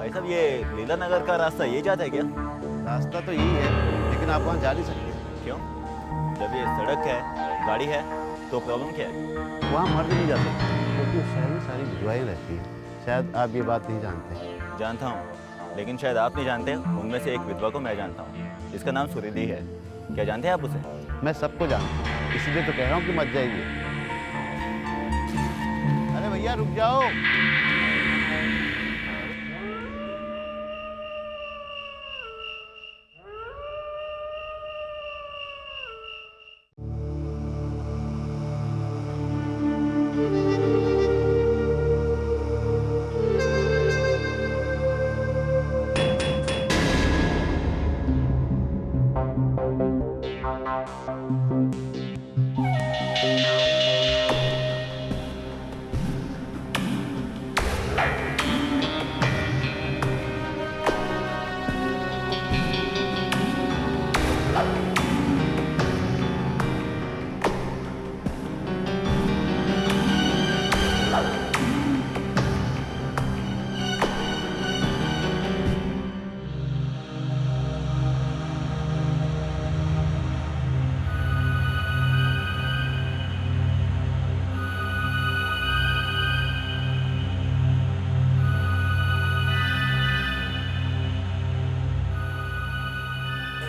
भाई साहब, ये लीला नगर का रास्ता ये जाता है क्या? रास्ता तो यही है, लेकिन आप वहाँ जा नहीं सकते। क्यों? जब ये सड़क है, गाड़ी है, तो प्रॉब्लम क्या है? वहाँ मर्द नहीं जा सकते क्योंकि उस शहर में सारी विधवाएं रहती हैं। शायद आप ये बात नहीं जानते। जानता हूँ, लेकिन शायद आप नहीं जानते। उनमें से एक विधवा को मैं जानता हूँ, जिसका नाम सुरिधि है। क्या जानते हैं आप उसे? मैं सबको जानता हूँ, इसलिए तो कह रहा हूँ कि मत जाइए। अरे भैया रुक जाओ।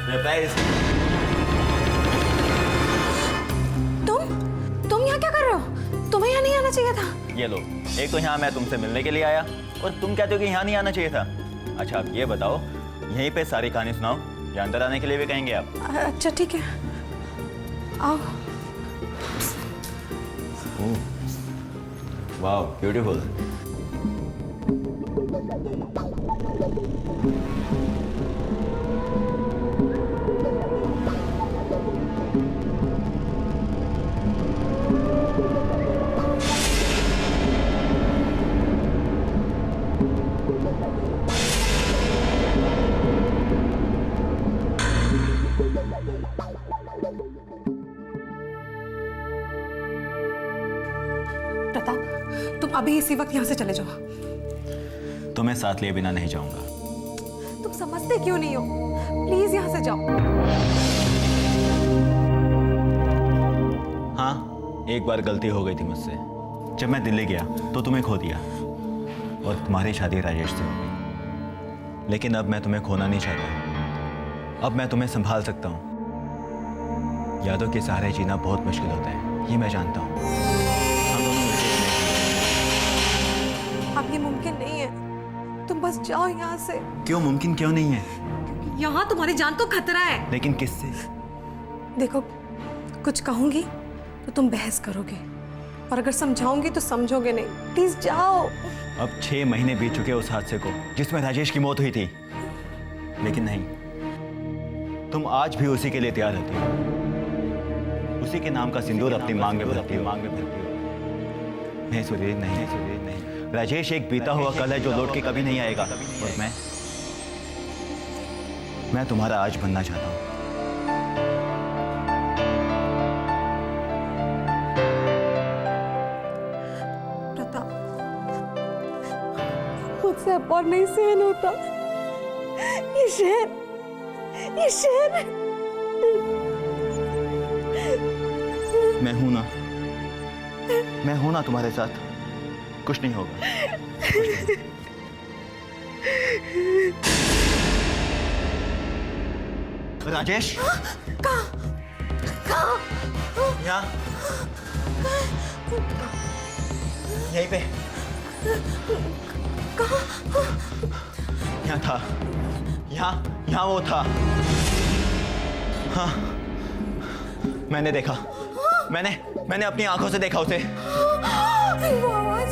सरप्राइज। तुम यहाँ क्या कर रहे हो? तुम्हें यहाँ नहीं आना चाहिए था। ये लो, एक तो यहाँ मैं तुमसे मिलने के लिए आया और तुम कहते हो कि यहाँ नहीं आना चाहिए था। अच्छा आप ये बताओ, यहीं पे सारी कहानी सुनाओ या अंदर आने के लिए भी कहेंगे आप? अच्छा ठीक है, आओ। वाह ब्यूटीफुल। प्रताप, तुम अभी इसी वक्त यहाँ से चले जाओ। तुम्हें साथ लिए बिना नहीं जाऊंगा। तुम समझते क्यों नहीं हो? प्लीज यहाँ से जाओ। हाँ, एक बार गलती हो गई थी मुझसे। जब मैं दिल्ली गया तो तुम्हें खो दिया और तुम्हारी शादी राजेश से हो गई। लेकिन अब मैं तुम्हें खोना नहीं चाहता। अब मैं तुम्हें संभाल सकता हूँ। यादों के सहारे जीना बहुत मुश्किल होता है, ये मैं जानता हूँ। हम दोनों मिलकर अब ये मुमकिन नहीं है, तुम बस जाओ यहाँ से। क्यों मुमकिन क्यों नहीं है? यहाँ तुम्हारी जान को खतरा है। लेकिन किससे? देखो, कुछ कहूंगी तो तुम बहस करोगे और अगर समझाऊंगी तो समझोगे नहीं। प्लीज जाओ। अब 6 महीने बीत चुके उस हादसे को जिसमें राजेश की मौत हुई थी, लेकिन नहीं, तुम आज भी उसी के लिए तैयार रहती हो। उसी के नाम का सिंदूर अपनी मांग में भरती हो। नहीं सुधीर, नहीं सुधीर, नहीं। राजेश एक बीता हुआ कल है जो लौट के कभी नहीं आएगा। और मैं तुम्हारा आज बनना चाहता हूँ। प्रताप, मुझसे अब और नहीं सहन होता। ये शहर मैं हूं ना तुम्हारे साथ। कुछ नहीं होगा। राजेश, कहाँ? यहाँ, यहीं पे। यहाँ था, यहाँ वो था। हाँ, मैंने देखा। मैंने अपनी आंखों से देखा उसे। वो आवाज।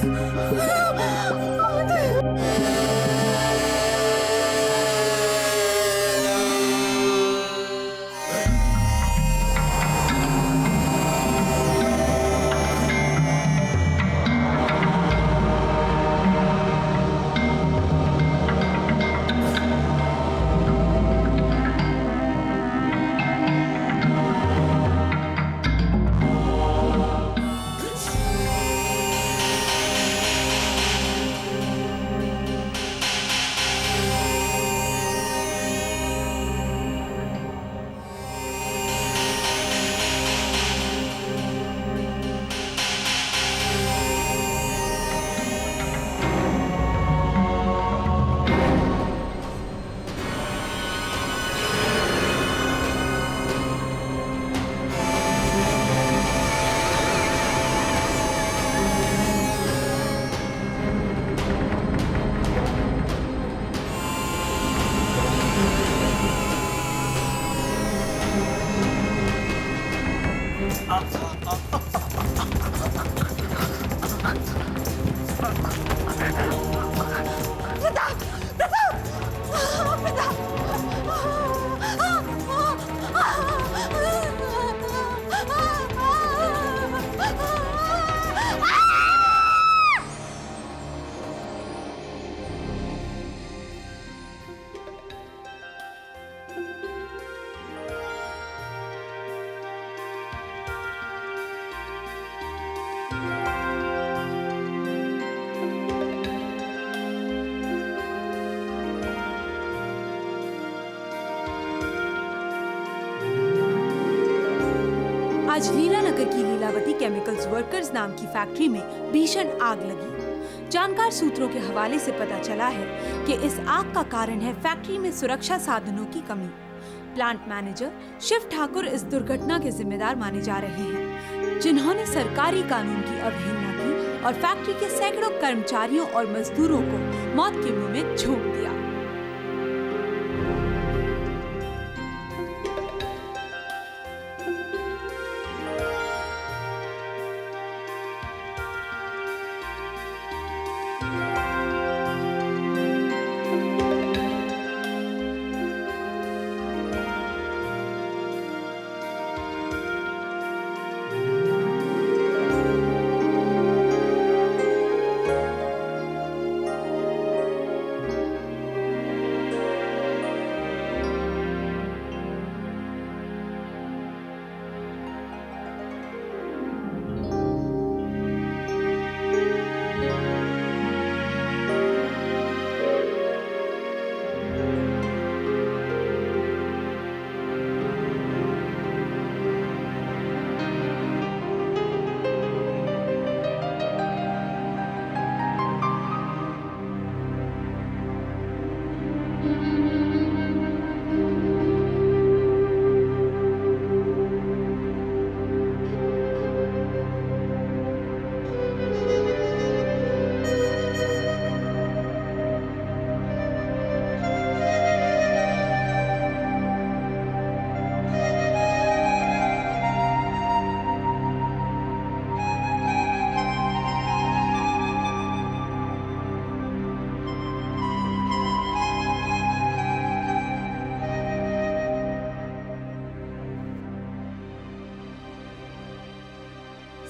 आज लीलानगर की लीलावती केमिकल्स वर्कर्स नाम की फैक्ट्री में भीषण आग लगी। जानकार सूत्रों के हवाले से पता चला है कि इस आग का कारण है फैक्ट्री में सुरक्षा साधनों की कमी। प्लांट मैनेजर शिव ठाकुर इस दुर्घटना के जिम्मेदार माने जा रहे हैं, जिन्होंने सरकारी कानून की अवहेलना की और फैक्ट्री के सैकड़ों कर्मचारियों और मजदूरों को मौत के मुंह में झोंक दिया।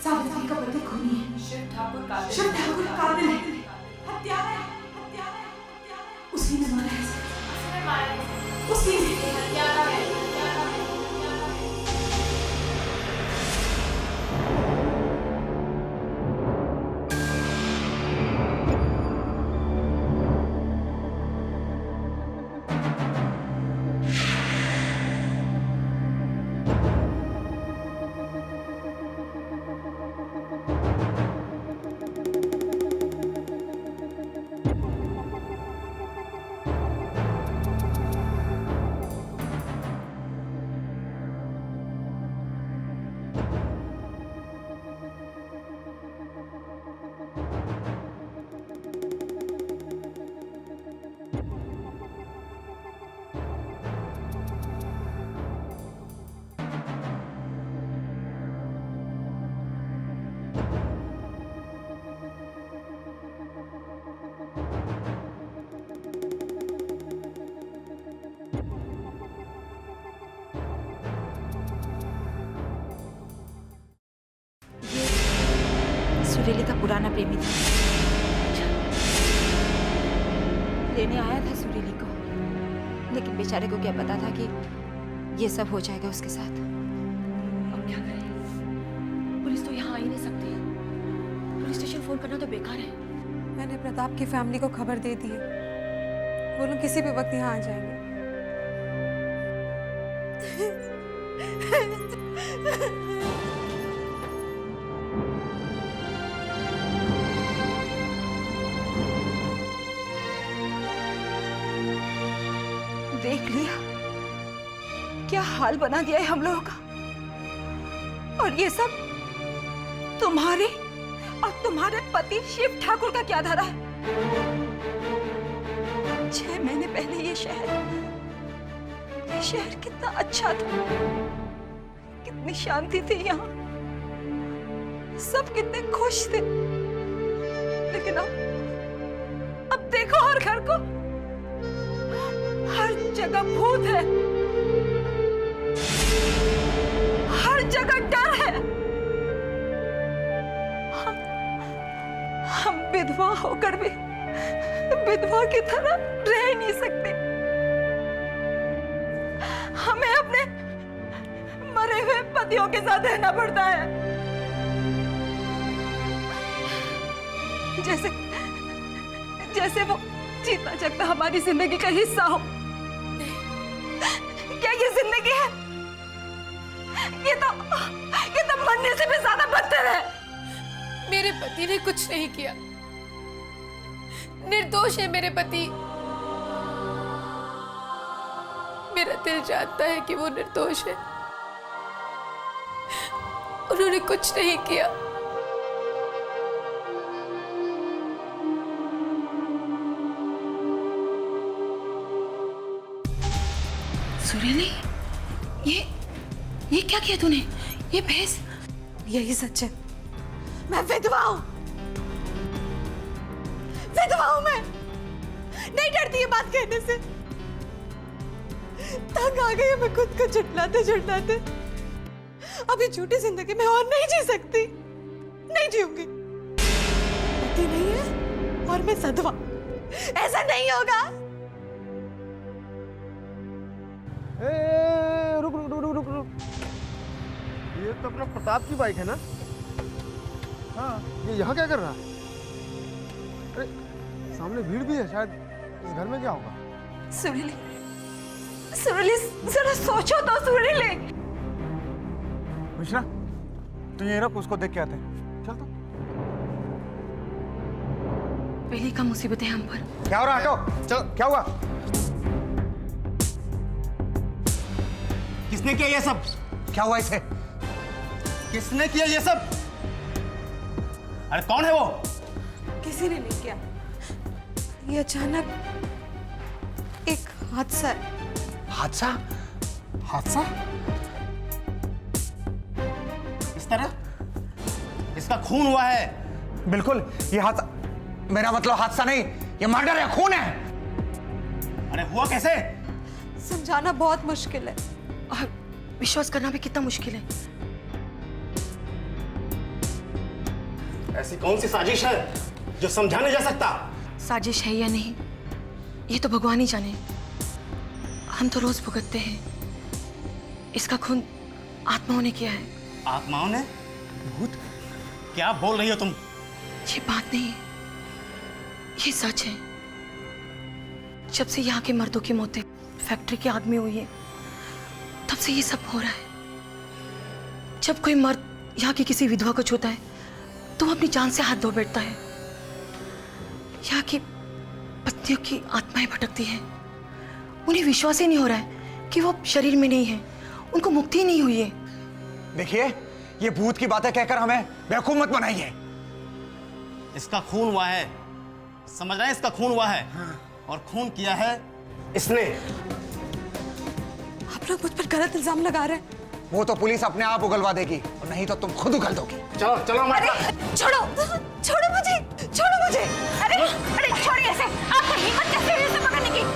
सावित्री का पति खूनी है। शिव ठाकुर कातिल है। हत्यारा है। उसी ने मारा है। उसी ने हत्यारा है। सुरीली का पुराना प्रेमी था। लेने आया था सुरीली को, लेकिन बेचारे को क्या पता था कि ये सब हो जाएगा उसके साथ। अब क्या करें? पुलिस तो यहाँ आ ही नहीं सकती। पुलिस स्टेशन फोन करना तो बेकार है। मैंने प्रताप की फैमिली को खबर दे दी है, वो लोग किसी भी वक्त यहाँ आ जाएंगे। देख लिया क्या हाल बना दिया है हम लोगों का। और ये सब तुम्हारे और तुम्हारे पति शिव ठाकुर का क्या धरा है। 6 महीने पहले ये शहर कितना अच्छा था, कितनी शांति थी यहाँ। सब कितने खुश थे, लेकिन अब देखो हर घर को, हर जगह भूत है, हर जगह डर है। हम विधवा होकर भी विधवा की तरह रह नहीं सकते। हमें अपने मरे हुए पतियों के साथ रहना पड़ता है, जैसे जैसे वो जीता जागता हमारी जिंदगी का हिस्सा हो। क्या ये जिंदगी है? ये तो मरने से भी ज्यादा बदतर है। मेरे पति ने कुछ नहीं किया, निर्दोष है मेरे पति। मेरा दिल जानता है कि वो निर्दोष है, उन्होंने कुछ नहीं किया। सुरीली, ये क्या किया तूने? ये भैंस? यही सच है, मैं विधवा हूं, विधवा हूं मैं। नहीं डरती ये बात कहने से। तंग आ गई मैं खुद को झुठलाते झुठलाते। अभी झूठी जिंदगी में और नहीं जी सकती, नहीं जीऊंगी। पति नहीं है और मैं सधवा, ऐसा नहीं होगा। रुक रुक रुक रुक रुक। ये तो अपना प्रताप की बाइक है ना? हाँ, ये यहाँ क्या कर रहा है? अरे सामने भीड़ भी है, शायद इस घर में क्या होगा? सुरीली, सुरीली जरा सोचो तो सुरीली। मिश्रा, तू ये रख, उसको देख के आते हैं। चल तो। पहली का मुसीबत है हम पर। क्या हो रहा है? हटो। चलो, क्या हुआ? किसने किया ये सब? क्या हुआ इसे? किसने किया ये सब? अरे कौन है वो? किसी ने नहीं किया, ये अचानक एक हादसा है। हादसा? हादसा? इस तरह? इसका खून हुआ है। बिल्कुल, ये हादसा, मेरा मतलब हादसा नहीं, ये मर्डर है, खून है। अरे हुआ कैसे? समझाना बहुत मुश्किल है और विश्वास करना भी कितना मुश्किल है। ऐसी कौन सी साजिश है जो समझा नहीं जा सकता? साजिश है या नहीं, ये तो भगवान ही जाने। हम तो रोज भुगतते हैं। इसका खून आत्माओं ने किया है। आत्माओं ने? भूत? क्या बोल रही हो तुम? ये बात नहीं, ये सच है। जब से यहाँ के मर्दों की मौतें फैक्ट्री की आग में हुई है, तब से ये सब हो रहा है। जब कोई मर्द यहाँ की किसी विधवा को छूता है तो वो अपनी जान से हाथ धो बैठता है। यहाँ की पत्नियों की आत्माएं भटकती हैं। उन्हें विश्वास ही नहीं हो रहा है कि वो शरीर में नहीं है, उनको मुक्ति ही नहीं हुई है। देखिए, ये भूत की बातें कहकर हमें बेवकूफ मत बनाइए। इसका खून हुआ है, समझ रहे हैं? इसका खून हुआ है। और खून किया है इसने। आप लोग मुझ पर गलत इल्जाम लगा रहे हैं। वो तो पुलिस अपने आप उगलवा देगी, और नहीं तो तुम खुद उगल दोगी। चलो चलो हमारे अरे छोड़ो, छोड़ो मुझे, छोड़ो मुझे। अरे अरे छोड़िए ऐसे, आपको हिम्मत कैसे हुई इसे पकड़ने की?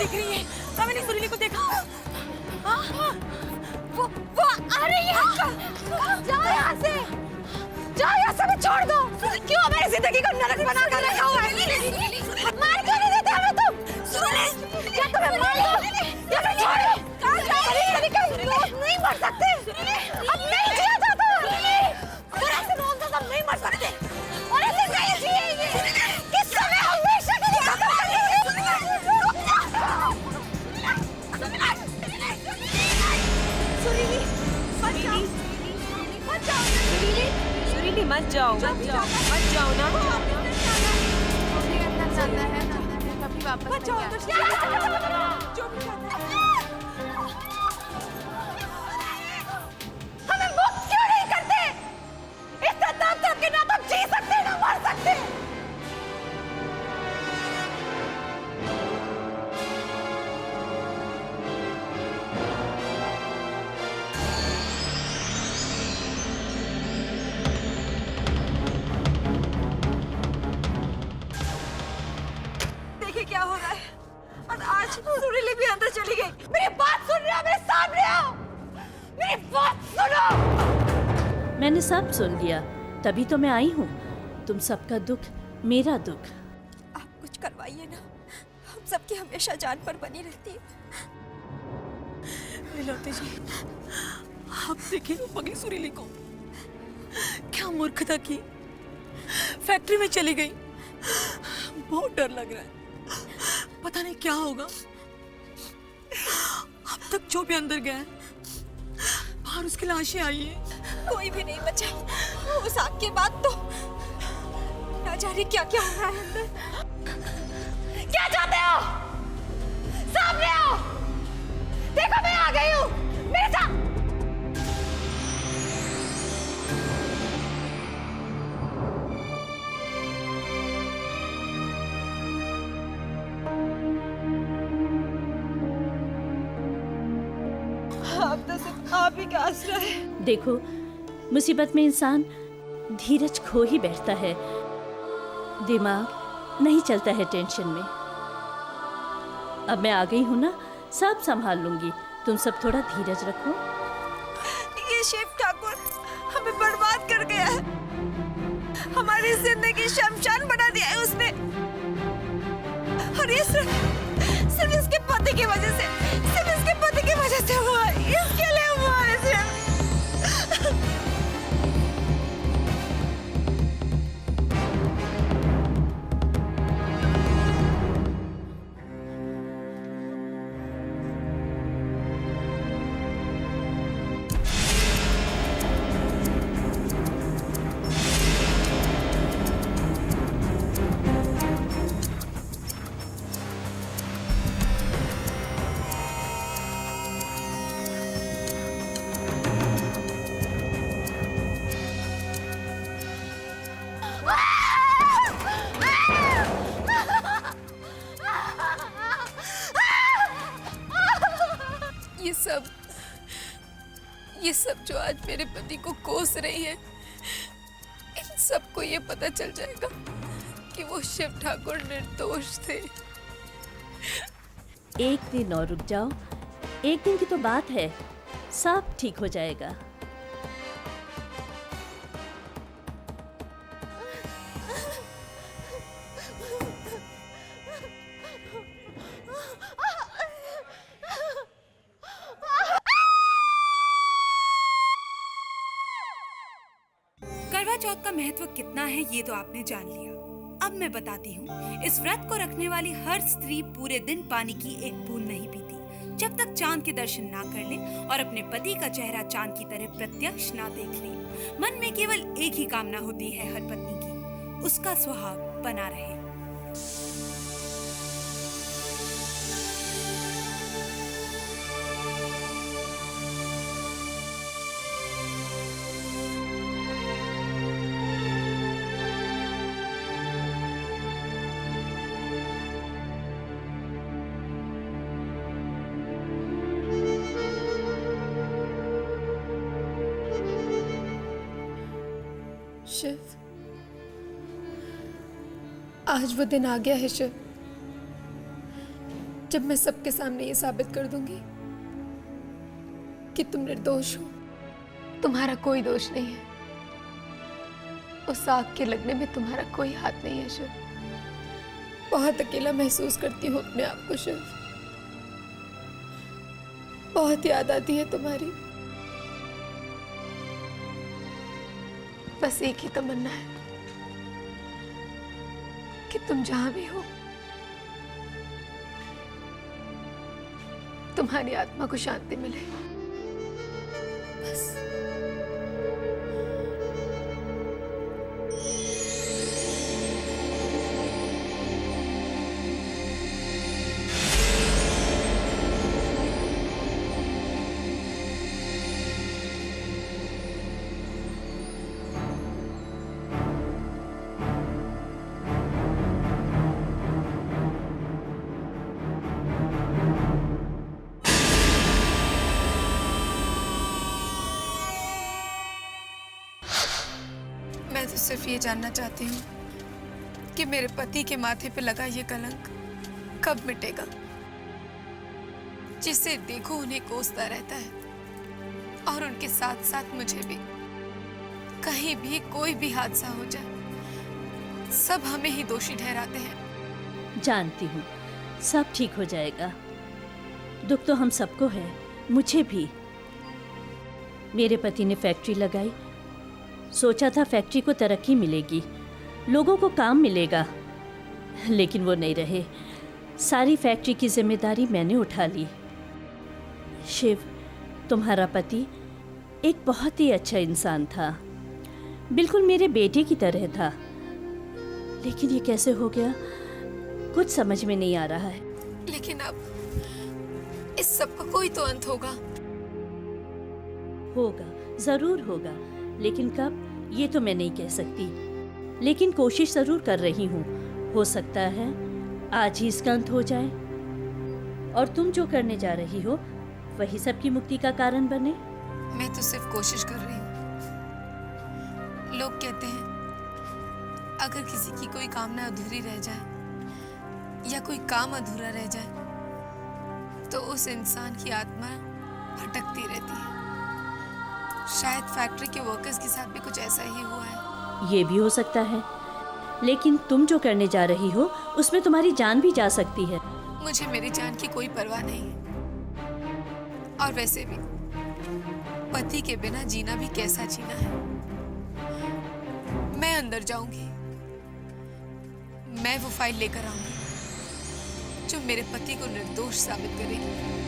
दिख रही है। मैंने सुरीली को देखा। वो आ रही है। जाओ यहाँ से, जाओ यहाँ से, छोड़ दो। क्यों मेरी जिंदगी को नरक बना कर रखा हुआ है? मार क्यों नहीं देते हमें तुम? क्या तुम्हें मार दो या फिर छोड़ दो? नहीं मर सकते, अब नहीं जिया जाता। और ऐसे लोग तो सब नहीं मर सकते और ऐसे नहीं जिएंगे। किस समय हमेशा के लिए खत्म कर देंगे। सुरीली मत जाओ, मत जाओ सुरीली, मत जाओ ना। जाना है कभी वापस मत जाओ। हमें मुक्त क्यों नहीं करते? इससे तब तक कि ना तो जी सकते ना मर सकते। देखिए क्या हो रहा है। और आज सुरीली भी अंदर चली गई। मेरी बात सुन रहे हो? मेरे सामने आओ, मेरी बात सुनो। मैंने सब सुन लिया, तभी तो मैं आई हूँ। तुम सबका दुख मेरा दुख। आप कुछ करवाइए ना, हम सबकी हमेशा जान पर बनी रहती है। लीलावती जी, आप देखिए पगली सुरीली को, क्या मूर्खता की। फैक्ट्री में चली गई। बहुत डर लग रहा है, पता नहीं क्या होगा। अब तक जो भी अंदर गया है, बाहर उसकी लाशें आई है। कोई भी नहीं बचा। उस आग के बाद तो ना जाने क्या क्या हो रहा है अंदर। क्या चाहते हो? सामने आओ, देखो मैं आ गई हूँ। मेरे साथ अब तो सिर्फ आप ही का आसरा है। देखो, मुसीबत में इंसान धीरज खो ही बैठता है, दिमाग नहीं चलता है टेंशन में। अब मैं आ गई हूँ ना, सब संभाल लूंगी। तुम सब थोड़ा धीरज रखो। ये शिव ठाकुर हमें बर्बाद कर गया है। हमारी जिंदगी शमशान बना दिया है उसने। और ये सिर्फ इसके पति की वजह से, सिर्फ इसके पति की वजह से हुआ है। इसके लिए हुआ है सिर्फ। ये सब जो आज मेरे पति को कोस रही है, इन सबको ये पता चल जाएगा कि वो शिव ठाकुर निर्दोष थे। एक दिन और रुक जाओ, एक दिन की तो बात है, सब ठीक हो जाएगा। करवा चौथ का महत्व कितना है ये तो आपने जान लिया। अब मैं बताती हूँ, इस व्रत को रखने वाली हर स्त्री पूरे दिन पानी की एक बूंद नहीं पीती, जब तक चांद के दर्शन ना कर ले और अपने पति का चेहरा चांद की तरह प्रत्यक्ष ना देख ले। मन में केवल एक ही कामना होती है हर पत्नी की, उसका सुहाग बना रहे। शिव, आज वो दिन आ गया है शिव, जब मैं सबके सामने ये साबित कर दूंगी कि तुम निर्दोष हो, तुम्हारा कोई दोष नहीं है, उस आग के लगने में तुम्हारा कोई हाथ नहीं है शिव। बहुत अकेला महसूस करती हूँ अपने आप को शिव। बहुत याद आती है तुम्हारी। बस एक ही तमन्ना है कि तुम जहां भी हो, तुम्हारी आत्मा को शांति मिले। बस। मैं तो सिर्फ ये जानना चाहती हूँ कि मेरे पति के माथे पे लगा ये कलंक कब मिटेगा। जिसे देखो उन्हें कोसता रहता है और उनके साथ साथ मुझे भी। कहीं भी कोई भी हादसा हो जाए, सब हमें ही दोषी ठहराते हैं। जानती हूँ सब ठीक हो जाएगा। दुख तो हम सबको है, मुझे भी। मेरे पति ने फैक्ट्री लगाई, सोचा था फैक्ट्री को तरक्की मिलेगी, लोगों को काम मिलेगा, लेकिन वो नहीं रहे। सारी फैक्ट्री की जिम्मेदारी मैंने उठा ली। शिव, तुम्हारा पति एक बहुत ही अच्छा इंसान था, बिल्कुल मेरे बेटे की तरह था, लेकिन ये कैसे हो गया कुछ समझ में नहीं आ रहा है। लेकिन अब इस सब का कोई तो अंत होगा। होगा, जरूर होगा, लेकिन कब ये तो मैं नहीं कह सकती, लेकिन कोशिश जरूर कर रही हूँ। हो सकता है आज ही इसका अंत हो जाए और तुम जो करने जा रही हो वही सबकी मुक्ति का कारण बने। मैं तो सिर्फ कोशिश कर रही हूँ। लोग कहते हैं अगर किसी की कोई कामना अधूरी रह जाए या कोई काम अधूरा रह जाए तो उस इंसान की आत्मा भटकती रहती है। शायद फैक्ट्री के वर्कर्स के साथ भी कुछ ऐसा ही हुआ है। ये भी हो सकता है, लेकिन तुम जो करने जा रही हो उसमें तुम्हारी जान भी जा सकती है। मुझे मेरी जान की कोई परवाह नहीं है, और वैसे भी पति के बिना जीना भी कैसा जीना है। मैं अंदर जाऊंगी, मैं वो फाइल लेकर आऊंगी जो मेरे पति को निर्दोष साबित करेगी।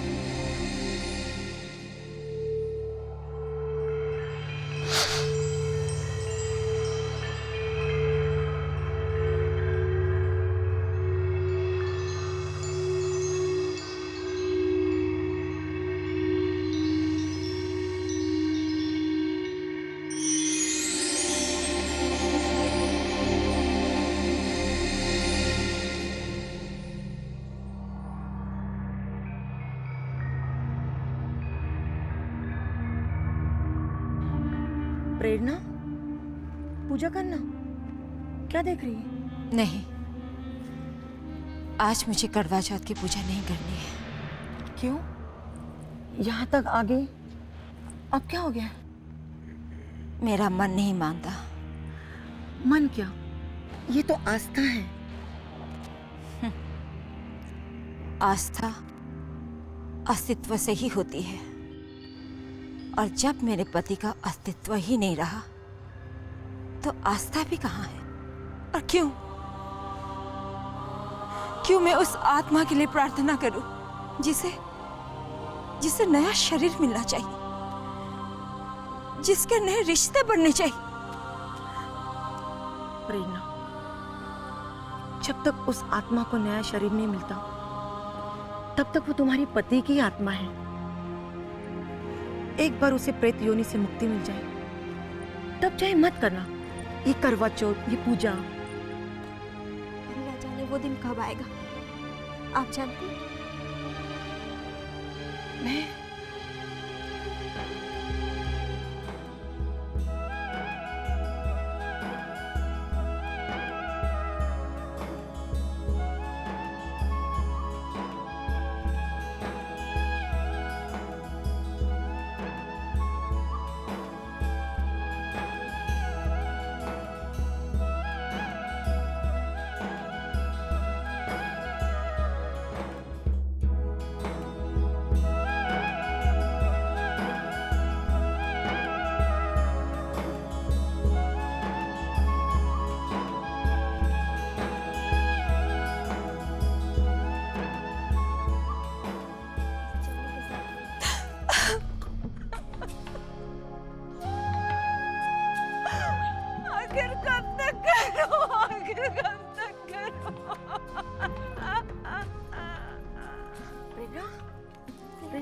प्रेरणा, पूजा करना, क्या देख रही है? नहीं, आज मुझे करवा चौथ की पूजा नहीं करनी है। क्यों? यहाँ तक आ गई, अब क्या हो गया? मेरा मन नहीं मानता। मन क्या? ये तो आस्था है। आस्था अस्तित्व से ही होती है, और जब मेरे पति का अस्तित्व ही नहीं रहा तो आस्था भी कहाँ है? और क्यों मैं उस आत्मा के लिए प्रार्थना करूं जिसे नया शरीर मिलना चाहिए, जिसके नए रिश्ते बनने चाहिए। प्रेरणा, जब तक उस आत्मा को नया शरीर नहीं मिलता तब तक वो तुम्हारी पति की आत्मा है। एक बार उसे प्रेत योनि से मुक्ति मिल जाए तब चाहे मत करना ये करवा चौथ, ये पूजा। न जाने वो दिन कब आएगा, आप जानती हैं? मैं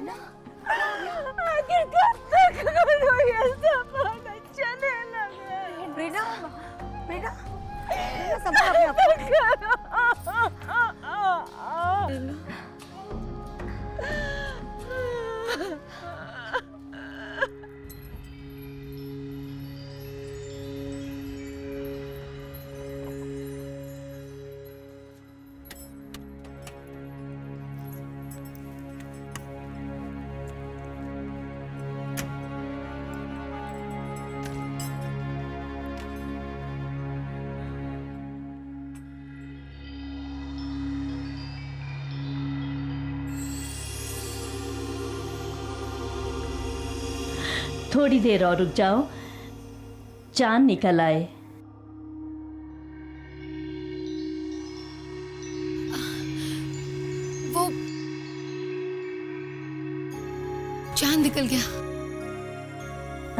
आखिर कब तक करो ये सब? चले लगे। प्रेरणा, प्रेरणा, संभाल अपने आप को। थोड़ी देर और रुक जाओ, चांद निकल आए। वो चांद निकल गया।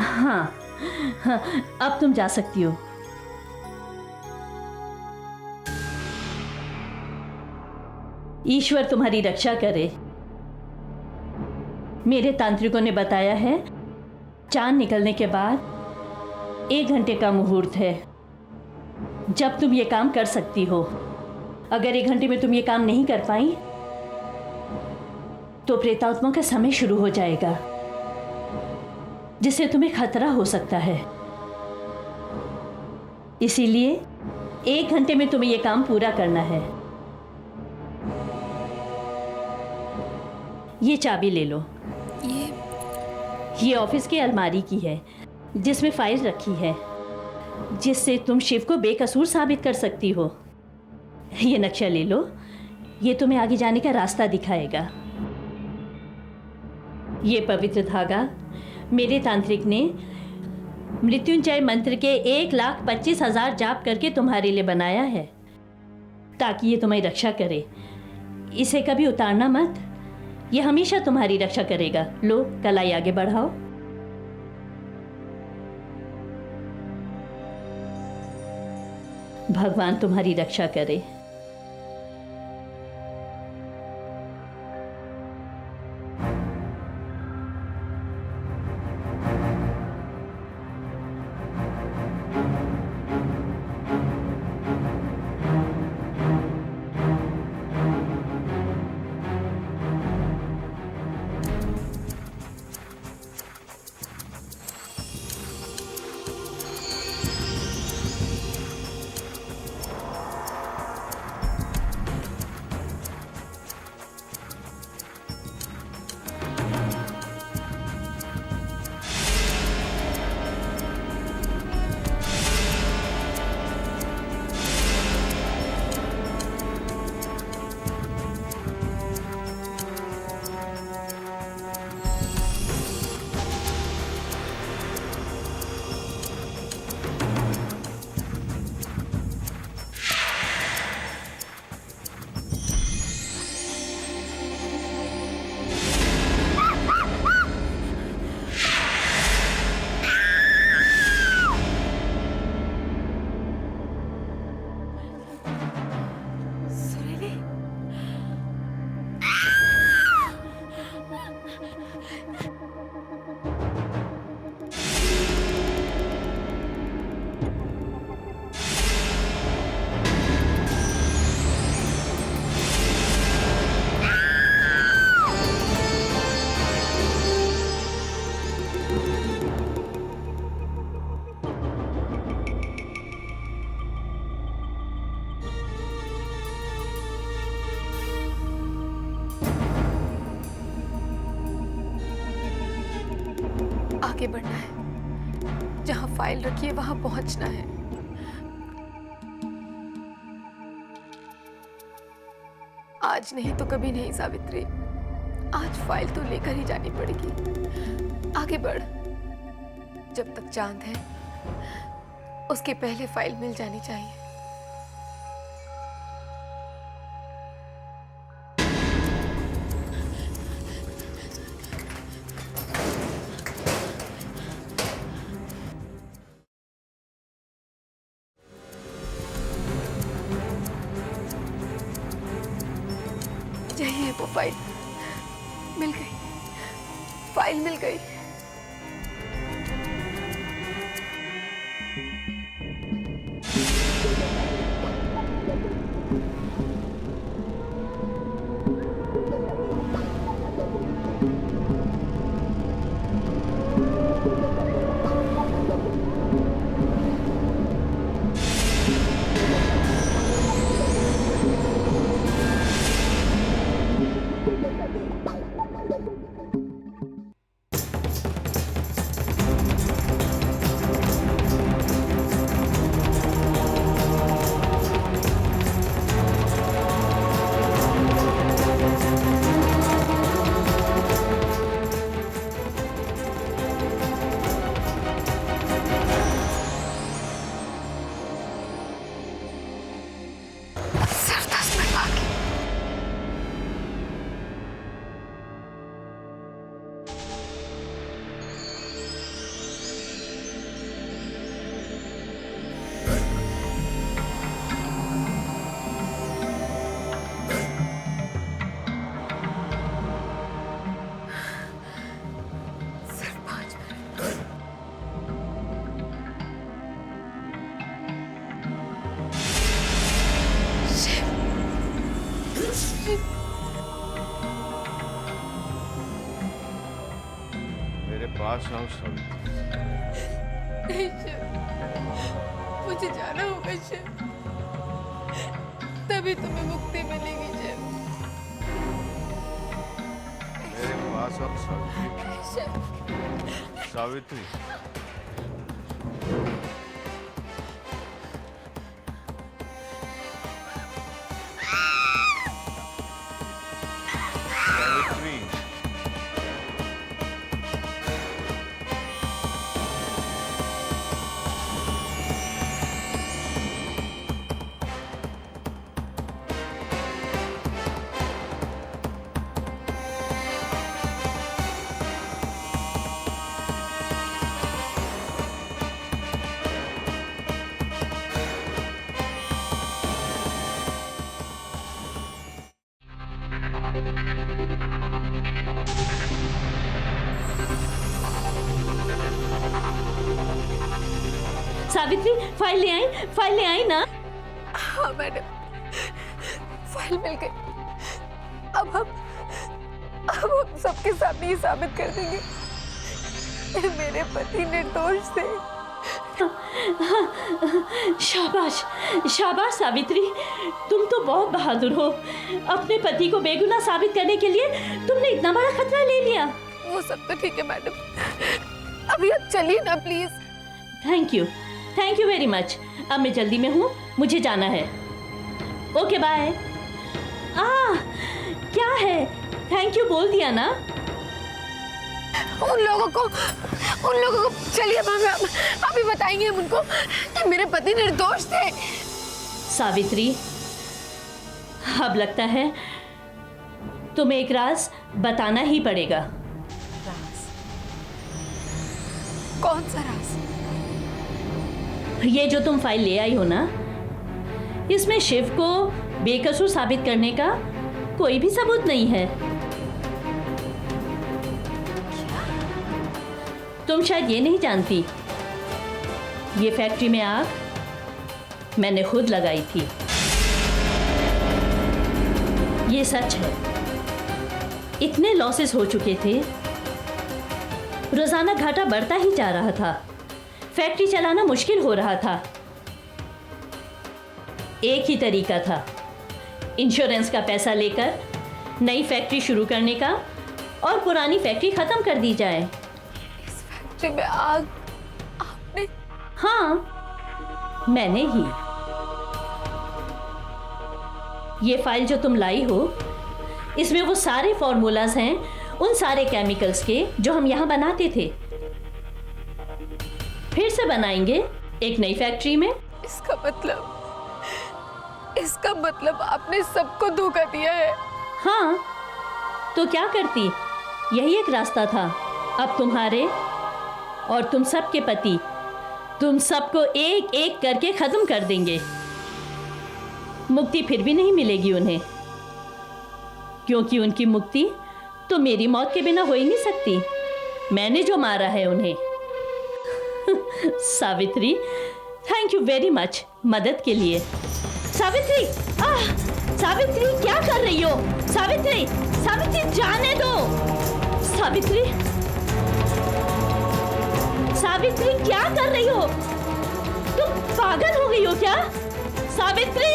हाँ, हाँ, अब तुम जा सकती हो। ईश्वर तुम्हारी रक्षा करे। मेरे तांत्रिकों ने बताया है चांद निकलने के बाद 1 घंटे का मुहूर्त है जब तुम ये काम कर सकती हो। अगर 1 घंटे में तुम ये काम नहीं कर पाई तो प्रेतात्मा का समय शुरू हो जाएगा, जिससे तुम्हें खतरा हो सकता है। इसीलिए 1 घंटे में तुम्हें ये काम पूरा करना है। ये चाबी ले लो। ये ऑफिस की अलमारी की है जिसमें फाइल रखी है, जिससे तुम शिव को बेकसूर साबित कर सकती हो। ये नक्शा ले लो, ये तुम्हें आगे जाने का रास्ता दिखाएगा। ये पवित्र धागा मेरे तांत्रिक ने मृत्युंजय मंत्र के 1,25,000 जाप करके तुम्हारे लिए बनाया है, ताकि ये तुम्हारी रक्षा करे। इसे कभी उतारना मत, ये हमेशा तुम्हारी रक्षा करेगा। लो, कलाई आगे बढ़ाओ। भगवान तुम्हारी रक्षा करे। आगे बढ़ना है, जहां फाइल रखी है वहां पहुंचना है। आज नहीं तो कभी नहीं सावित्री, आज फाइल तो लेकर ही जानी पड़ेगी। आगे बढ़, जब तक चांद है उसके पहले फाइल मिल जानी चाहिए। यही है वो फाइल, मिल गई। फाइल मिल गई। मेरे पास आओ सब। नहीं शिव, मुझे जाना होगा शिव, तभी तुम्हें मुक्ति मिलेगी शिव। मेरे पास आओ सब। शिव, सावित्री, सावित्री, सावित्री, फाइल ले आई ना। हाँ मैडम, फाइल मिल गई। अब हम सबके सामने ये साबित कर देंगे कि मेरे पति निर्दोष थे। शाबाश शाबाश सावित्री, तुम तो बहुत बहादुर हो। अपने पति को बेगुनाह साबित करने के लिए तुमने इतना बड़ा खतरा ले लिया। वो सब तो ठीक है मैडम, अभी आप चलिए ना please. Thank you very much. अब मैं जल्दी में हूँ, मुझे जाना है। Okay bye. क्या है, थैंक यू बोल दिया ना। उन लोगों को चलिए अभी बताएंगे हम उनको कि मेरे पति निर्दोष थे। सावित्री, अब लगता है तुम्हें एक राज बताना ही पड़ेगा। राज? कौन सा राज? ये जो तुम फाइल ले आई हो ना, इसमें शिव को बेकसूर साबित करने का कोई भी सबूत नहीं है। तुम शायद ये नहीं जानती, ये फैक्ट्री में आग मैंने खुद लगाई थी। ये सच है। इतने लॉसेस हो चुके थे, रोजाना घाटा बढ़ता ही जा रहा था, फैक्ट्री चलाना मुश्किल हो रहा था। एक ही तरीका था, इंश्योरेंस का पैसा लेकर नई फैक्ट्री शुरू करने का और पुरानी फैक्ट्री खत्म कर दी जाए। इस फैक्ट्री में आग आपने? हाँ, मैंने ही। ये फाइल जो तुम लाई हो, इसमें वो सारे फॉर्मूलाज हैं उन सारे केमिकल्स के जो हम यहाँ बनाते थे। फिर से बनाएंगे एक नई फैक्ट्री में। इसका मतलब आपने सबको धोखा दिया है। हाँ, तो क्या करती, यही एक रास्ता था। अब तुम्हारे और तुम सबके पति, तुम सबको एक एक करके खत्म कर देंगे। मुक्ति फिर भी नहीं मिलेगी उन्हें, क्योंकि उनकी मुक्ति तो मेरी मौत के बिना हो ही नहीं सकती। मैंने जो मारा है उन्हें। Savitri, thank you very much मदद के लिए। सावित्री, सावित्री क्या कर रही हो? सावित्री, सावित्री जाने दो। सावित्री, सावित्री क्या कर रही हो? तुम पागल हो गई हो क्या? सावित्री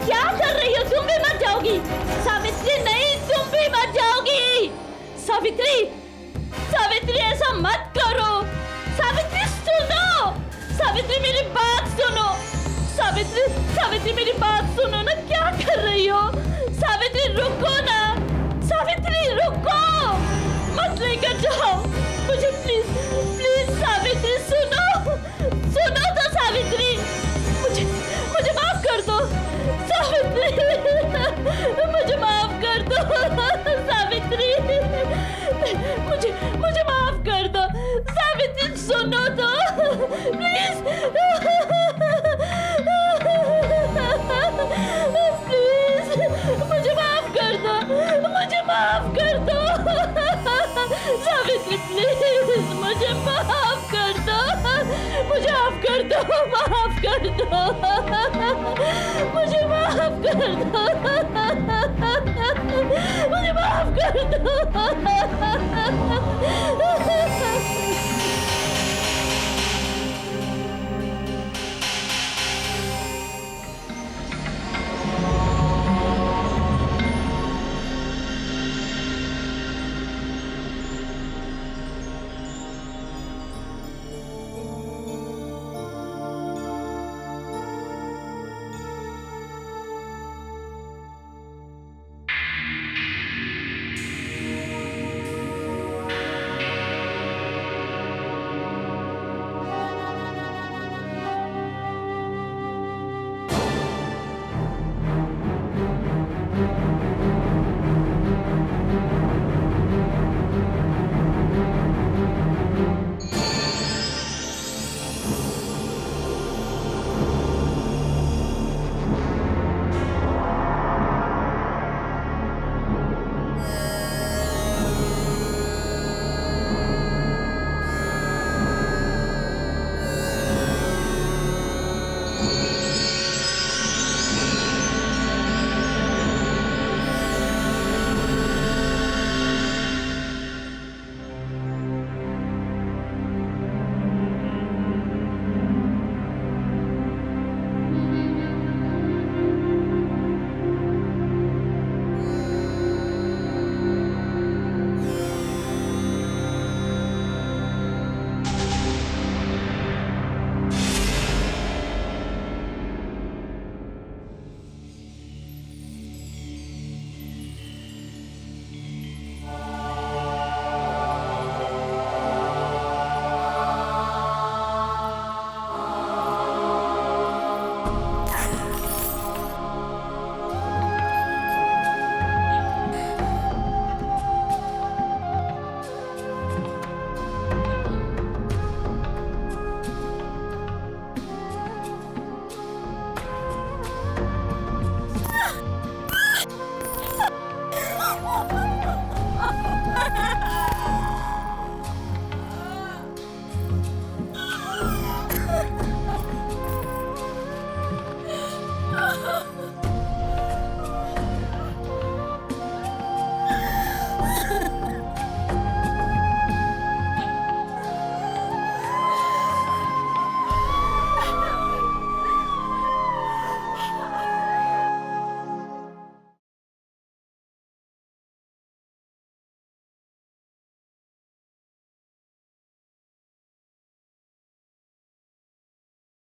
क्या कर रही हो? तुम भी मर जाओगी। सावित्री नहीं, तुम भी मर जाओगी। सावित्री, सावित्री ऐसा मत करो। सावित्री सुनो, सावित्री मेरी बात सुनो। सावित्री, सावित्री मेरी बात सुनो ना, क्या कर रही हो? सावित्री रुको ना, सावित्री रुको, मत लेकर जाओ मुझे, प्लीज प्लीज। सावित्री सुनो, सुनो तो सावित्री, मुझे मुझे माफ कर दो सावित्री, मुझे माफ कर दो सावित्री, मुझे मुझे माफ कर दो सावित्री, सुनो तो प्लीज, प्लीज मुझे माफ कर दो, मुझे माफ कर दो सावित्री, प्लीज मुझे माफ कर दो, मुझे माफ कर दो, माफ कर दो, मुझे माफ कर दो, मुझे माफ कर दो।